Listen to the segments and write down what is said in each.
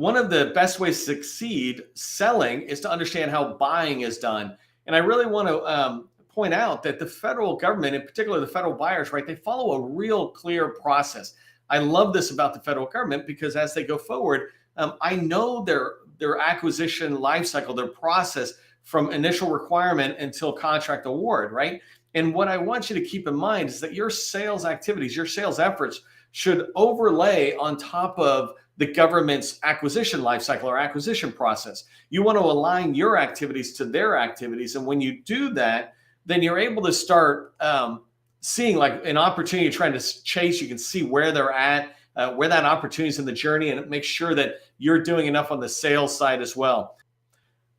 one of the best ways to succeed selling is to understand how buying is done. And I really want to point out that the federal government, in particular the federal buyers, right, they follow a real clear process. I love this about the federal government because as they go forward, I know their acquisition lifecycle, their process from initial requirement until contract award, right? And what I want you to keep in mind is that your sales activities, your sales efforts should overlay on top of the government's acquisition lifecycle or acquisition process. You want to align your activities to their activities. And when you do that, then you're able to start seeing like an opportunity you're trying to chase. You can see where they're at, where that opportunity is in the journey, and make sure that you're doing enough on the sales side as well.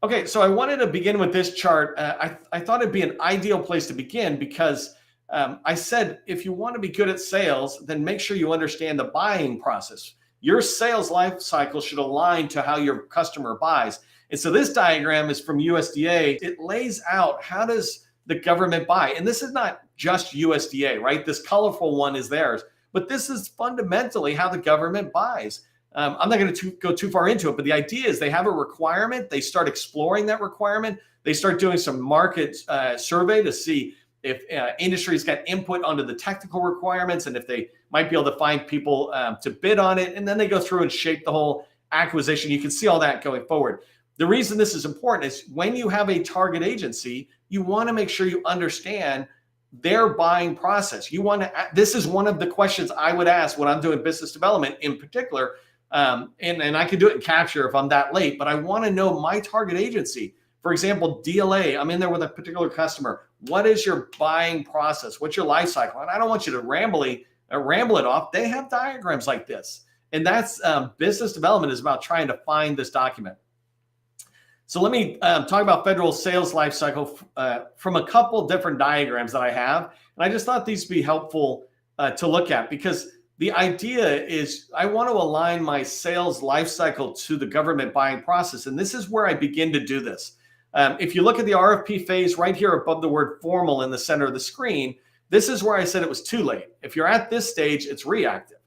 Okay, so I wanted to begin with this chart. I thought it'd be an ideal place to begin because I said, if you want to be good at sales, then make sure you understand the buying process. Your sales life cycle should align to how your customer buys. And so this diagram is from USDA. It lays out how does the government buy. And this is not just USDA, right? This colorful one is theirs, but this is fundamentally how the government buys. I'm not going to go too far into it, but the idea is they have a requirement. They start exploring that requirement. They start doing some market survey to see if industry's got input onto the technical requirements and if they might be able to find people to bid on it. And then they go through and shape the whole acquisition. You can see all that going forward. The reason this is important is when you have a target agency, you want to make sure you understand their buying process. You want to, this is one of the questions I would ask when I'm doing business development in particular. And I can do it in Capture if I'm that late, but I want to know my target agency. For example, DLA, I'm in there with a particular customer. What is your buying process? What's your life cycle? And I don't want you to ramble it off. They have diagrams like this. And that's business development is about trying to find this document. So let me talk about federal sales life cycle from a couple different diagrams that I have. And I just thought these would be helpful to look at because the idea is I want to align my sales life cycle to the government buying process. And this is where I begin to do this. If you look at the RFP phase right here above the word formal in the center of the screen, this is where I said it was too late. If you're at this stage, it's reactive.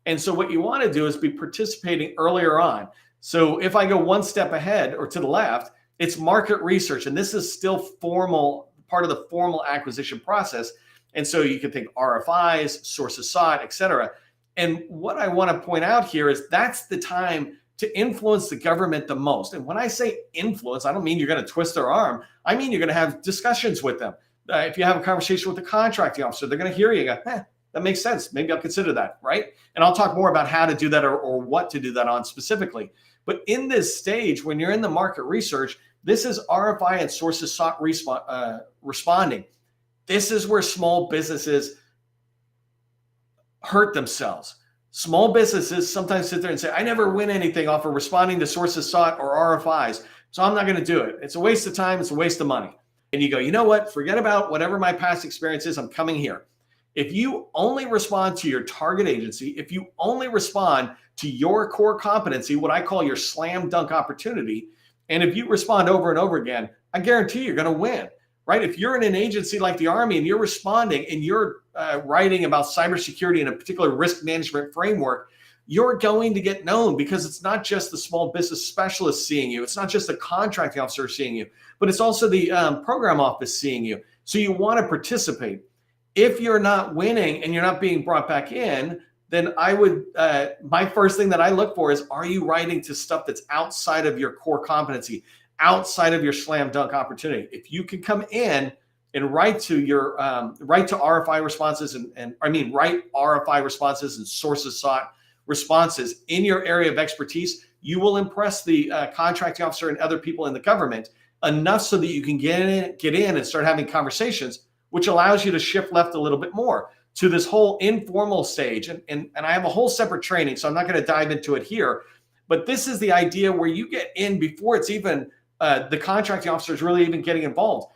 And so what you want to do is be participating earlier on. So if I go one step ahead or to the left, it's market research. And this is still formal, part of the formal acquisition process. And so you can think RFIs, sources sought, et cetera. And what I want to point out here is that's the time to influence the government the most. And when I say influence, I don't mean you're going to twist their arm. I mean, you're going to have discussions with them. If you have a conversation with the contracting officer, they're going to hear you and go, that makes sense. Maybe I'll consider that, right? And I'll talk more about how to do that or what to do that on specifically. But in this stage, when you're in the market research, this is RFI and sources sought responding. This is where small businesses hurt themselves. Small businesses sometimes sit there and say, I never win anything off of responding to sources sought or RFIs, so I'm not going to do it. It's a waste of time. It's a waste of money. And you go, you know what? Forget about whatever my past experience is. I'm coming here. If you only respond to your target agency, if you only respond to your core competency, what I call your slam dunk opportunity, and if you respond over and over again, I guarantee you're going to win. Right? If you're in an agency like the Army and you're responding and you're writing about cybersecurity in a particular risk management framework, you're going to get known because it's not just the small business specialist seeing you. It's not just the contracting officer seeing you, but it's also the program office seeing you. So you want to participate. If you're not winning and you're not being brought back in, then I would, my first thing that I look for is, are you writing to stuff that's outside of your core competency? Outside of your slam dunk opportunity? If you can come in and write to your write to RFI responses write RFI responses and sources sought responses in your area of expertise, you will impress the contracting officer and other people in the government enough so that you can get in and start having conversations, which allows you to shift left a little bit more to this whole informal stage. And I have a whole separate training, so I'm not going to dive into it here. But this is the idea where you get in before it's even the contracting officer is really even getting involved.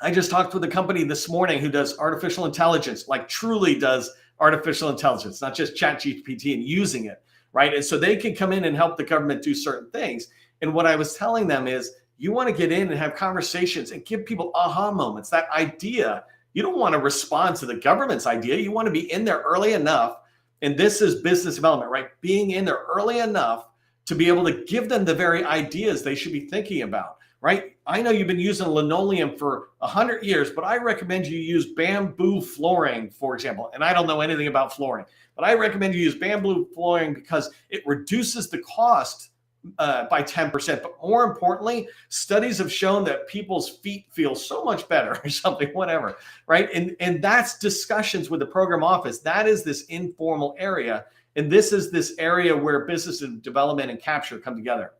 I just talked with a company this morning who does artificial intelligence, like truly does artificial intelligence, not just ChatGPT and using it, right? And so they can come in and help the government do certain things. And what I was telling them is, you want to get in and have conversations and give people aha moments. That idea, you don't want to respond to the government's idea. You want to be in there early enough. And this is business development, right? Being in there early enough to be able to give them the very ideas they should be thinking about, right? I know you've been using linoleum for 100 years, but I recommend you use bamboo flooring, for example. And I don't know anything about flooring, but I recommend you use bamboo flooring because it reduces the cost by 10%. But more importantly, studies have shown that people's feet feel so much better or something, whatever, right? And that's discussions with the program office. That is this informal area. And this is this area where business development and capture come together.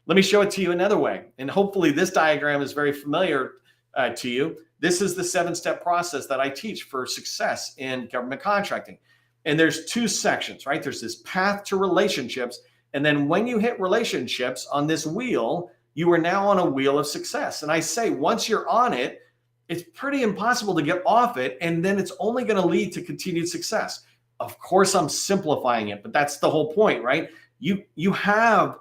Let me show it to you another way. And hopefully this diagram is very familiar to you. This is the 7-step process that I teach for success in government contracting. And there's 2 sections, right? There's this path to relationships. And then when you hit relationships on this wheel, you are now on a wheel of success. And I say, once you're on it, it's pretty impossible to get off it. And then it's only going to lead to continued success. Of course, I'm simplifying it, but that's the whole point, right? You have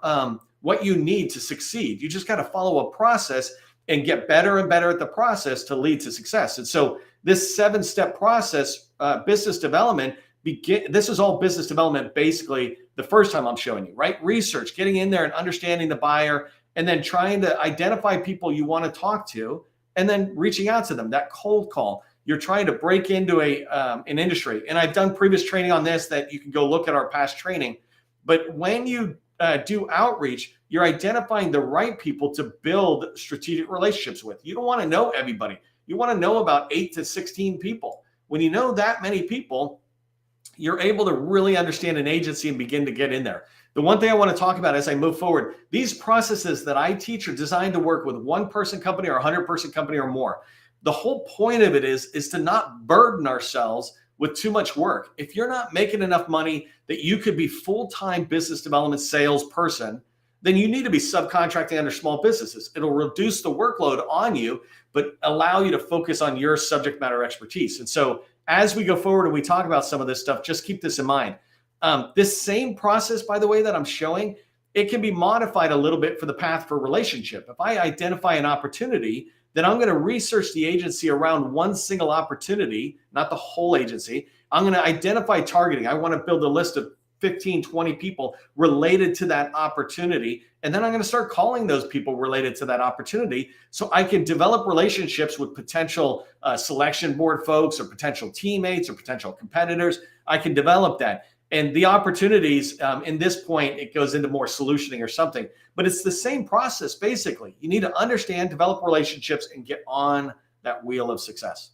what you need to succeed. You just got to follow a process and get better and better at the process to lead to success. And so this 7-step process, business development, this is all business development basically the first time I'm showing you, right? Research, getting in there and understanding the buyer, and then trying to identify people you want to talk to, and then reaching out to them, that cold call. You're trying to break into an industry. And I've done previous training on this that you can go look at our past training. But when you do outreach, you're identifying the right people to build strategic relationships with. You don't want to know everybody. You want to know about 8 to 16 people. When you know that many people, you're able to really understand an agency and begin to get in there. The one thing I want to talk about as I move forward, these processes that I teach are designed to work with 1-person company or 100-person company or more. The whole point of it is to not burden ourselves with too much work. If you're not making enough money that you could be full-time business development salesperson, then you need to be subcontracting under small businesses. It'll reduce the workload on you, but allow you to focus on your subject matter expertise. And so as we go forward and we talk about some of this stuff, just keep this in mind. This same process, by the way, that I'm showing, it can be modified a little bit for the path for relationship. If I identify an opportunity, then I'm going to research the agency around one single opportunity, not the whole agency. I'm going to identify targeting. I want to build a list of 15, 20 people related to that opportunity. And then I'm going to start calling those people related to that opportunity so I can develop relationships with potential selection board folks or potential teammates or potential competitors. I can develop that. And the opportunities, in this point, it goes into more solutioning or something, but it's the same process, basically. You need to understand, develop relationships, and get on that wheel of success.